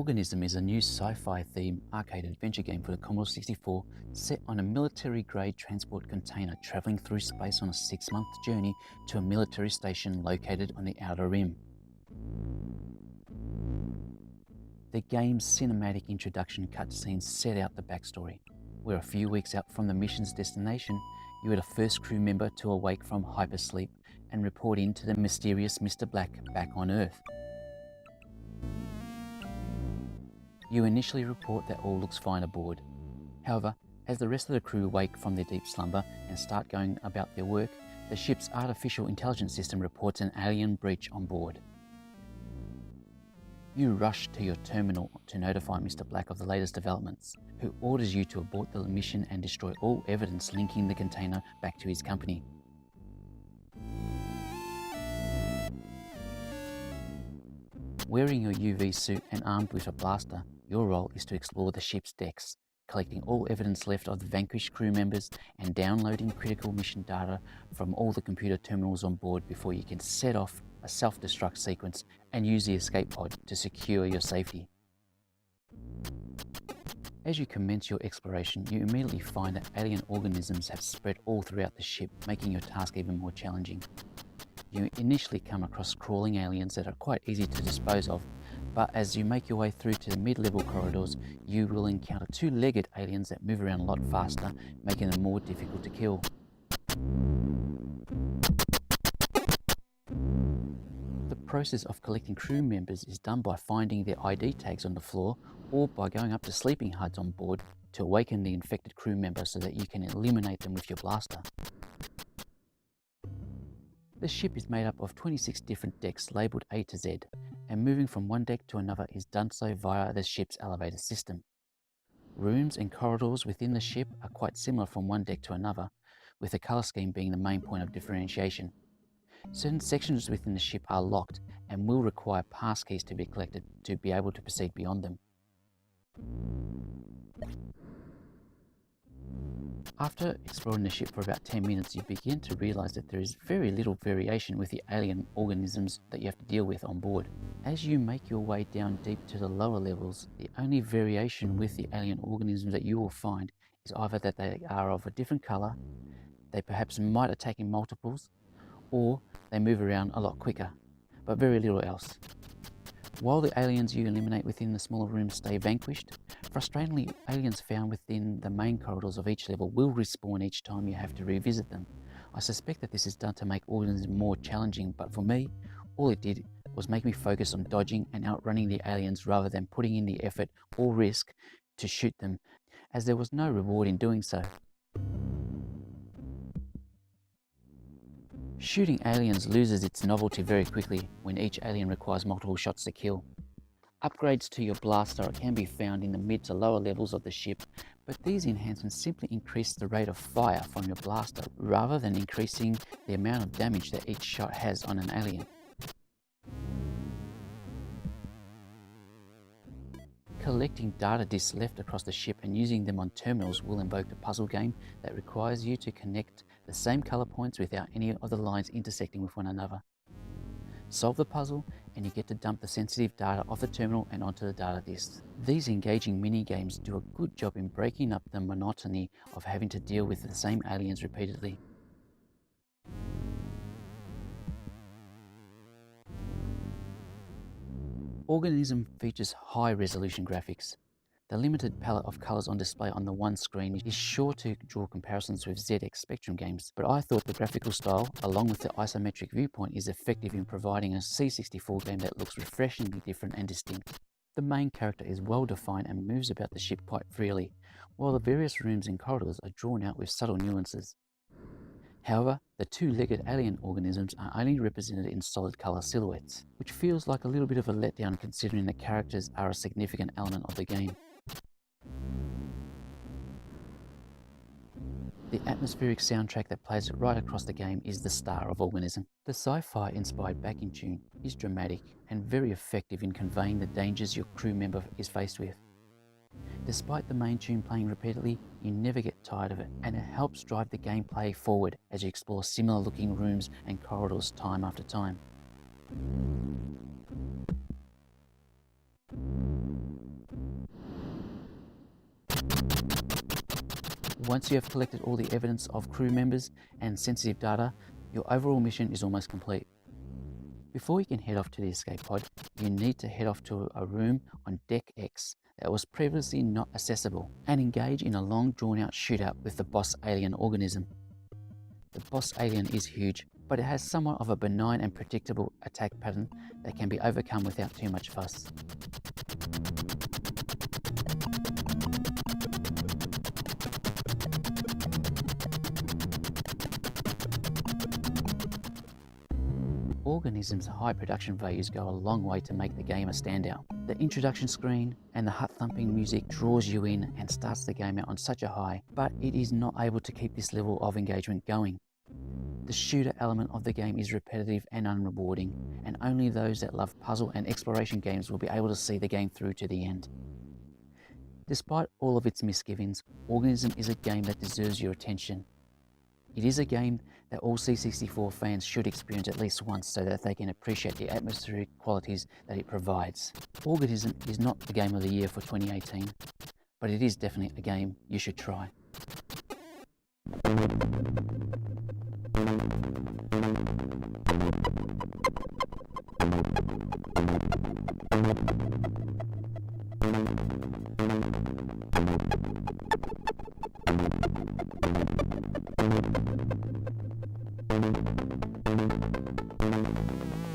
Organism is a new sci-fi themed arcade adventure game for the Commodore 64 set on a military-grade transport container travelling through space on a 6-month journey to a military station located on the Outer Rim. The game's cinematic introduction cutscenes set out the backstory, where a few weeks out from the mission's destination, you are the first crew member to awake from hypersleep and report in to the mysterious Mr. Black back on Earth. You initially report that all looks fine aboard. However, as the rest of the crew wake from their deep slumber and start going about their work, the ship's artificial intelligence system reports an alien breach on board. You rush to your terminal to notify Mr. Black of the latest developments, who orders you to abort the mission and destroy all evidence linking the container back to his company. Wearing your UV suit and armed with a blaster, your role is to explore the ship's decks, collecting all evidence left of the vanquished crew members and downloading critical mission data from all the computer terminals on board before you can set off a self-destruct sequence and use the escape pod to secure your safety. As you commence your exploration, you immediately find that alien organisms have spread all throughout the ship, making your task even more challenging. You initially come across crawling aliens that are quite easy to dispose of, but as you make your way through to the mid-level corridors, you will encounter two-legged aliens that move around a lot faster, making them more difficult to kill. The process of collecting crew members is done by finding their ID tags on the floor or by going up to sleeping HUDs on board to awaken the infected crew member so that you can eliminate them with your blaster. The ship is made up of 26 different decks labelled A to Z, and moving from one deck to another is done so via the ship's elevator system. Rooms and corridors within the ship are quite similar from one deck to another, with the colour scheme being the main point of differentiation. Certain sections within the ship are locked and will require passkeys to be collected to be able to proceed beyond them. After exploring the ship for about 10 minutes, you begin to realise that there is very little variation with the alien organisms that you have to deal with on board. As you make your way down deep to the lower levels, the only variation with the alien organisms that you will find is either that they are of a different colour, they perhaps might attack in multiples, or they move around a lot quicker, but very little else. While the aliens you eliminate within the smaller rooms stay vanquished, frustratingly, aliens found within the main corridors of each level will respawn each time you have to revisit them. I suspect that this is done to make Organism more challenging, but for me, all it did was make me focus on dodging and outrunning the aliens rather than putting in the effort or risk to shoot them, as there was no reward in doing so. Shooting aliens loses its novelty very quickly when each alien requires multiple shots to kill. Upgrades to your blaster can be found in the mid to lower levels of the ship, but these enhancements simply increase the rate of fire from your blaster rather than increasing the amount of damage that each shot has on an alien. Collecting data disks left across the ship and using them on terminals will invoke the puzzle game that requires you to connect the same colour points without any of the lines intersecting with one another. Solve the puzzle and you get to dump the sensitive data off the terminal and onto the data disks. These engaging mini-games do a good job in breaking up the monotony of having to deal with the same aliens repeatedly. Organism features high-resolution graphics. The limited palette of colours on display on the one screen is sure to draw comparisons with ZX Spectrum games, but I thought the graphical style, along with the isometric viewpoint, is effective in providing a C64 game that looks refreshingly different and distinct. The main character is well defined and moves about the ship quite freely, while the various rooms and corridors are drawn out with subtle nuances. However, the two-legged alien organisms are only represented in solid colour silhouettes, which feels like a little bit of a letdown considering the characters are a significant element of the game. The atmospheric soundtrack that plays right across the game is the star of Organism. The sci-fi inspired backing tune is dramatic and very effective in conveying the dangers your crew member is faced with. Despite the main tune playing repeatedly, you never get tired of it, and it helps drive the gameplay forward as you explore similar looking rooms and corridors time after time. Once you have collected all the evidence of crew members and sensitive data, your overall mission is almost complete. Before you can head off to the escape pod, you need to head off to a room on Deck X that was previously not accessible and engage in a long drawn-out shootout with the boss alien Organism. The boss alien is huge, but it has somewhat of a benign and predictable attack pattern that can be overcome without too much fuss. Organism's high production values go a long way to make the game a standout. The introduction screen and the heart-thumping music draws you in and starts the game out on such a high, but it is not able to keep this level of engagement going. The shooter element of the game is repetitive and unrewarding, and only those that love puzzle and exploration games will be able to see the game through to the end. Despite all of its misgivings, Organism is a game that deserves your attention. It is a game that all C64 fans should experience at least once so that they can appreciate the atmospheric qualities that it provides. Organism is not the game of the year for 2018, but it is definitely a game you should try.